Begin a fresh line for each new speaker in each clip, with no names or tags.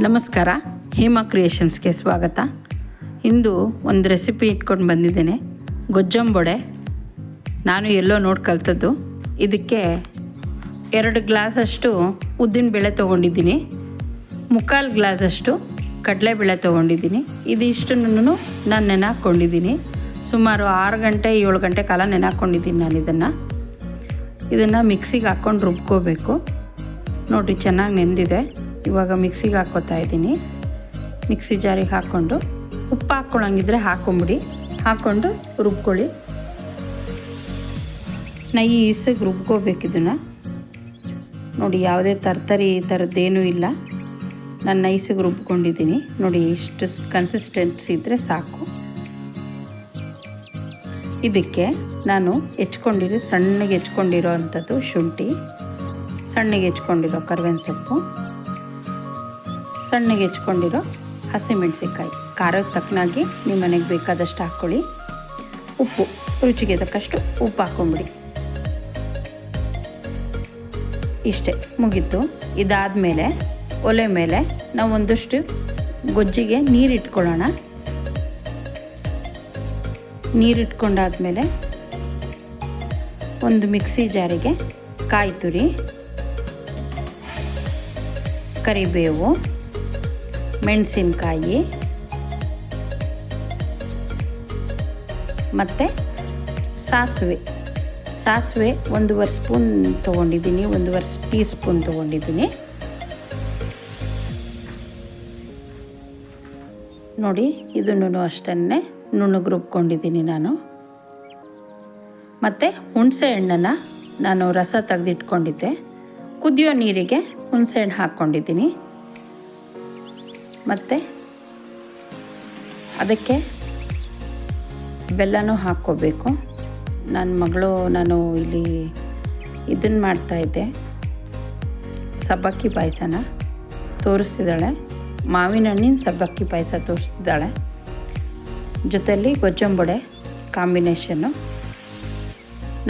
ನಮಸ್ಕಾರ, ಹೇಮಾ ಕ್ರಿಯೇಷನ್ಸ್ಗೆ ಸ್ವಾಗತ. ಇಂದು ಒಂದು ರೆಸಿಪಿ ಇಟ್ಕೊಂಡು ಬಂದಿದ್ದೇನೆ, ಗೊಜ್ಜಂಬೊಡೆ. ನಾನು ಎಲ್ಲೋ ನೋಡಿ ಕಲ್ತದ್ದು. ಇದಕ್ಕೆ 2 ಗ್ಲಾಸಷ್ಟು ಉದ್ದಿನಬೇಳೆ ತೊಗೊಂಡಿದ್ದೀನಿ, 3/4 ಗ್ಲಾಸಷ್ಟು ಕಡಲೆಬೇಳೆ ತೊಗೊಂಡಿದ್ದೀನಿ. ಇದಿಷ್ಟನ್ನು ನಾನು ನೆನೆಹಾಕ್ಕೊಂಡಿದ್ದೀನಿ. ಸುಮಾರು 6 ಗಂಟೆ 7 ಗಂಟೆ ಕಾಲ ನೆನೆಹಾಕ್ಕೊಂಡಿದ್ದೀನಿ ನಾನು ಇದನ್ನು ಮಿಕ್ಸಿಗೆ ಹಾಕ್ಕೊಂಡು ರುಬ್ಕೋಬೇಕು. ನೋಡಿರಿ, ಚೆನ್ನಾಗಿ ನೆಂದಿದೆ. ಇವಾಗ ಮಿಕ್ಸಿಗೆ ಹಾಕ್ಕೋತಾ ಇದ್ದೀನಿ. ಮಿಕ್ಸಿ ಜಾರಿಗೆ ಹಾಕ್ಕೊಂಡು ಉಪ್ಪು ಹಾಕ್ಕೊಳ್ಳೋಂಗಿದ್ರೆ ಹಾಕ್ಕೊಂಬಿಡಿ, ಹಾಕ್ಕೊಂಡು ರುಬ್ಕೊಳ್ಳಿ. ನೈಸಾಗಿ ರುಬ್ಕೋಬೇಕು ಇದನ್ನು. ನೋಡಿ, ಯಾವುದೇ ತರಕಾರಿ ಈ ಥರದ್ದೇನೂ ಇಲ್ಲ. ನಾನು ನೈಸಾಗಿ ರುಬ್ಕೊಂಡಿದ್ದೀನಿ. ನೋಡಿ, ಇಷ್ಟು ಕನ್ಸಿಸ್ಟೆನ್ಸಿ ಇದ್ದರೆ ಸಾಕು. ಇದಕ್ಕೆ ನಾನು ಸಣ್ಣಗೆ ಹೆಚ್ಕೊಂಡಿರೋ ಅಂಥದ್ದು ಶುಂಠಿ, ಸಣ್ಣಗೆ ಹೆಚ್ಕೊಂಡಿರೋ ಕರಿಬೇವಿನ ಸೊಪ್ಪು, ಸಣ್ಣಗೆ ಹೆಚ್ಕೊಂಡಿರೋ ಹಸಿಮೆಣಸಿನ್ಕಾಯಿ, ಖಾರಕ್ಕೆ ತಕ್ಕನಾಗಿ ನಿಮ್ಮ ಮನೆಗೆ ಬೇಕಾದಷ್ಟು ಹಾಕ್ಕೊಳ್ಳಿ. ಉಪ್ಪು, ರುಚಿಗೆ ತಕ್ಕಷ್ಟು ಉಪ್ಪು ಹಾಕ್ಕೊಂಬಿಡಿ. ಇಷ್ಟೇ, ಮುಗೀತು. ಇದಾದಮೇಲೆ ಒಲೆ ಮೇಲೆ ನಾವು ಒಂದಷ್ಟು ಗೊಜ್ಜಿಗೆ ನೀರಿಟ್ಕೊಳ್ಳೋಣ. ನೀರಿಟ್ಕೊಂಡಾದ್ಮೇಲೆ ಒಂದು ಮಿಕ್ಸಿ ಜಾರಿಗೆ ಕಾಯಿ ತುರಿ, ಕರಿಬೇವು, ಮೆಣಸಿನಕಾಯಿ ಮತ್ತು ಸಾಸಿವೆ 1/2 ಸ್ಪೂನ್ ತೊಗೊಂಡಿದ್ದೀನಿ, 1/2 ಟೀ ಸ್ಪೂನ್ ತೊಗೊಂಡಿದ್ದೀನಿ. ನೋಡಿ, ಇದನ್ನು ಅಷ್ಟೇ ನುಣ್ಣಗೆ ರುಬ್ಕೊಂಡಿದ್ದೀನಿ ನಾನು. ಮತ್ತು ಹುಣಸೆ ಹಣ್ಣನ್ನು ನಾನು ರಸ ತೆಗೆದಿಟ್ಕೊಂಡಿದ್ದೆ. ಕುದಿಯೋ ನೀರಿಗೆ ಹುಣಸೆ ಹಣ್ಣು ಹಾಕ್ಕೊಂಡಿದ್ದೀನಿ. ಮತ್ತು ಅದಕ್ಕೆ ಬೆಲ್ಲನೂ ಹಾಕ್ಕೋಬೇಕು. ನನ್ನ ಮಗಳು, ನಾನು ಇಲ್ಲಿ ಇದನ್ನು ಮಾಡ್ತಾಯಿದ್ದೆ, ಸಬ್ಬಕ್ಕಿ ಪಾಯಸನ ತೋರಿಸ್ತಿದ್ದಾಳೆ. ಮಾವಿನ ಹಣ್ಣಿನ ಸಬ್ಬಕ್ಕಿ ಪಾಯಸ ತೋರಿಸ್ತಿದ್ದಾಳೆ. ಜೊತೆಯಲ್ಲಿ ಗೊಜ್ಜಂಬೊಡೆ ಕಾಂಬಿನೇಷನ್ನು.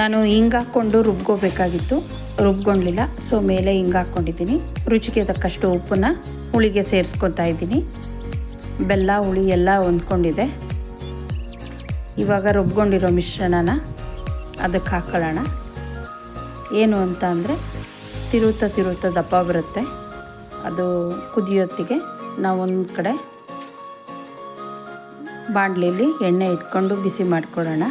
ನಾನು ಹಿಂಗೆ ಹಾಕ್ಕೊಂಡು ರುಬ್ಕೋಬೇಕಾಗಿತ್ತು, ರುಬ್ಕೊಂಡಿಲ್ಲ. ಸೊ ಮೇಲೆ ಹಿಂಗೆ ಹಾಕ್ಕೊಂಡಿದ್ದೀನಿ. ರುಚಿಗೆ ತಕ್ಕಷ್ಟು ಉಪ್ಪನ್ನ ಹುಳಿಗೆ ಸೇರಿಸ್ಕೊತಾ ಇದ್ದೀನಿ. ಬೆಲ್ಲ ಹುಳಿ ಎಲ್ಲ ಹೊಂದ್ಕೊಂಡಿದೆ. ಇವಾಗ ರುಬ್ಕೊಂಡಿರೋ ಮಿಶ್ರಣನ ಅದಕ್ಕೆ ಹಾಕ್ಕೊಳ್ಳೋಣ. ಏನು ಅಂತ ಅಂದರೆ ತಿರುತ್ತಾ ದಪ್ಪ ಬರುತ್ತೆ. ಅದು ಕುದಿಯೋತ್ತಿಗೆ ನಾವು ಒಂದು ಕಡೆ ಬಾಣಲೆಯಲ್ಲಿ ಎಣ್ಣೆ ಇಟ್ಕೊಂಡು ಬಿಸಿ ಮಾಡ್ಕೊಳ್ಳೋಣ.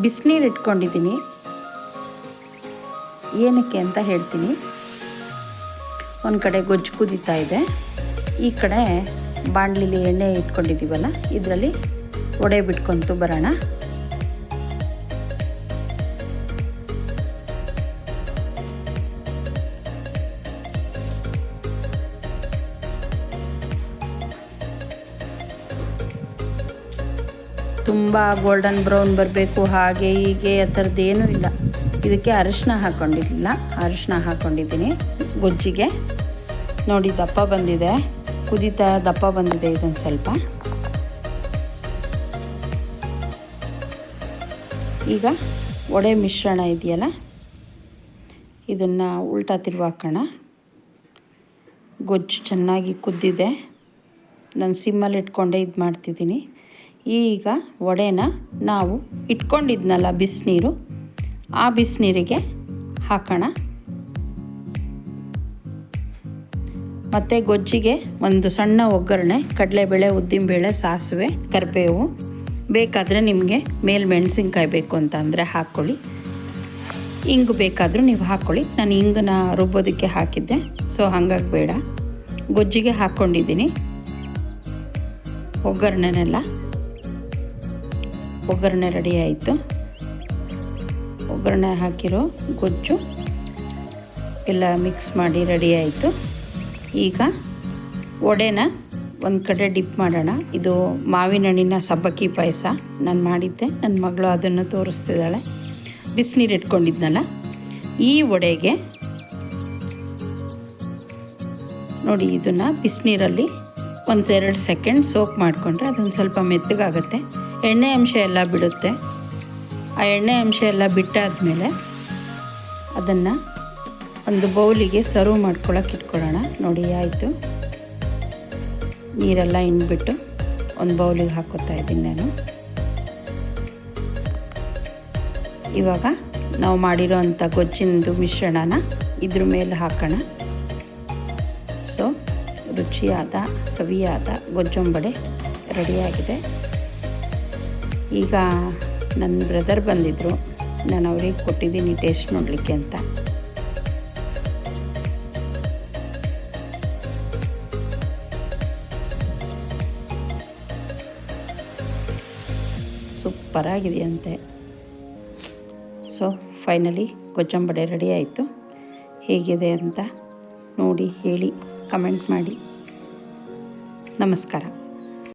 ಬಿಸಿನೀರು ಇಟ್ಕೊಂಡಿದ್ದೀನಿ. ಏನಕ್ಕೆ ಅಂತ ಹೇಳ್ತೀನಿ. ಒಂದು ಕಡೆ ಗೊಜ್ಜು ಕುದೀತಾ ಇದೆ, ಈ ಕಡೆ ಬಾಣಲೆಯಲ್ಲಿ ಎಣ್ಣೆ ಇಟ್ಕೊಂಡಿದ್ದೀವಲ್ಲ, ಇದರಲ್ಲಿ ಒಡೆ ಬಿಟ್ಕೊತು ಬರೋಣ. ತುಂಬ ಗೋಲ್ಡನ್ ಬ್ರೌನ್ ಬರಬೇಕು ಹಾಗೆ ಹೀಗೆ ಆ ಥರದ್ದೇನೂ ಇಲ್ಲ. ಇದಕ್ಕೆ ಅರಿಶಿನ ಹಾಕ್ಕೊಂಡಿದ್ದೀನಿ ಗೊಜ್ಜಿಗೆ. ನೋಡಿ, ದಪ್ಪ ಬಂದಿದೆ, ಕುದೀತಾ ದಪ್ಪ ಬಂದಿದೆ. ಇದೊಂದು ಸ್ವಲ್ಪ ಈಗ ಒಡೆ ಮಿಶ್ರಣ ಇದೆಯಲ್ಲ, ಇದನ್ನು ಉಲ್ಟಾ ತಿರುವಾಕೋಣ. ಗೊಜ್ಜು ಚೆನ್ನಾಗಿ ಕುದ್ದಿದೆ. ನಾನು ಸಿಮ್ಮಲ್ಲಿ ಇಟ್ಕೊಂಡೇ ಇದು ಮಾಡ್ತಿದ್ದೀನಿ. ಈಗ ವಡೆನ ನಾವು ಇಟ್ಕೊಂಡಿದ್ನಲ್ಲ ಬಿಸಿನೀರು, ಆ ಬಿಸಿನೀರಿಗೆ ಹಾಕೋಣ. ಮತ್ತು ಗೊಜ್ಜಿಗೆ ಒಂದು ಸಣ್ಣ ಒಗ್ಗರಣೆ, ಕಡಲೆಬೇಳೆ, ಉದ್ದಿನಬೇಳೆ, ಸಾಸಿವೆ, ಕರಿಬೇವು. ಬೇಕಾದರೆ ನಿಮಗೆ ಮೇಲೆ ಮೆಣಸಿನ್ಕಾಯಿ ಬೇಕು ಅಂತ ಅಂದರೆ ಹಾಕ್ಕೊಳ್ಳಿ. ಹಿಂಗು ಬೇಕಾದರೂ ನೀವು ಹಾಕ್ಕೊಳ್ಳಿ. ನಾನು ಹಿಂಗನ್ನ ರುಬ್ಬೋದಕ್ಕೆ ಹಾಕಿದ್ದೆ, ಸೊ ಹಾಗಾಗಿ ಬೇಡ. ಗೊಜ್ಜಿಗೆ ಹಾಕ್ಕೊಂಡಿದ್ದೀನಿ ಒಗ್ಗರಣೆ ರೆಡಿ ಆಯಿತು. ಒಗ್ಗರಣೆ ಹಾಕಿರೋ ಗೊಜ್ಜು ಎಲ್ಲ ಮಿಕ್ಸ್ ಮಾಡಿ ರೆಡಿ ಆಯಿತು. ಈಗ ವಡೆನ ಒಂದು ಕಡೆ ಡಿಪ್ ಮಾಡೋಣ. ಇದು ಮಾವಿನ ಹಣ್ಣಿನ ಸಬ್ಬಕ್ಕಿ ಪಾಯಸ ನಾನು ಮಾಡಿದ್ದೆ. ನನ್ನ ಮಗಳು ಅದನ್ನು ತೋರಿಸ್ತಿದ್ದಾಳೆ. ಬಿಸಿನೀರು ಇಟ್ಕೊಂಡಿದ್ನಲ್ಲ, ಈ ವಡೆಗೆ ನೋಡಿ, ಇದನ್ನು ಬಿಸಿನೀರಲ್ಲಿ 1-2 ಸೆಕೆಂಡ್ ಸೋಕ್ ಮಾಡಿಕೊಂಡ್ರೆ ಅದೊಂದು ಸ್ವಲ್ಪ ಮೆತ್ತಗಾಗುತ್ತೆ. ಎಣ್ಣೆ ಅಂಶ ಎಲ್ಲ ಬಿಡುತ್ತೆ. ಆ ಎಣ್ಣೆ ಅಂಶ ಎಲ್ಲ ಬಿಟ್ಟಾದಮೇಲೆ ಅದನ್ನು ಒಂದು ಬೌಲಿಗೆ ಸರ್ವ್ ಮಾಡ್ಕೊಳ್ಳೋಕೆ ಇಟ್ಕೊಳ್ಳೋಣ. ನೋಡಿ ಆಯಿತು, ನೀರೆಲ್ಲ ಹಿಂಡ್ಬಿಟ್ಟು ಒಂದು ಬೌಲಿಗೆ ಹಾಕೋತಾ ಇದ್ದೀನಿ ನಾನು. ಇವಾಗ ನಾವು ಮಾಡಿರೋ ಅಂಥ ಗೊಜ್ಜಿಂದು ಮಿಶ್ರಣನ ಇದ್ರ ಮೇಲೆ ಹಾಕೋಣ. ಸೊ ರುಚಿಯಾದ ಸವಿಯಾದ ಗೊಜ್ಜಂಬಡೆ ರೆಡಿಯಾಗಿದೆ. ಈಗ ನನ್ನ ಬ್ರದರ್ ಬಂದಿದ್ದರು, ನಾನು ಅವ್ರಿಗೆ ಕೊಟ್ಟಿದ್ದೀನಿ ಟೇಸ್ಟ್ ನೋಡಲಿಕ್ಕೆ ಅಂತ. ಸೂಪರಾಗಿದೆಯಂತೆ. ಸೊ ಫೈನಲಿ ಗೊಜ್ಜಂಬಡೆ ರೆಡಿ ಆಯಿತು. ಹೇಗಿದೆ ಅಂತ ನೋಡಿ ಹೇಳಿ, ಕಮೆಂಟ್ ಮಾಡಿ. ನಮಸ್ಕಾರ.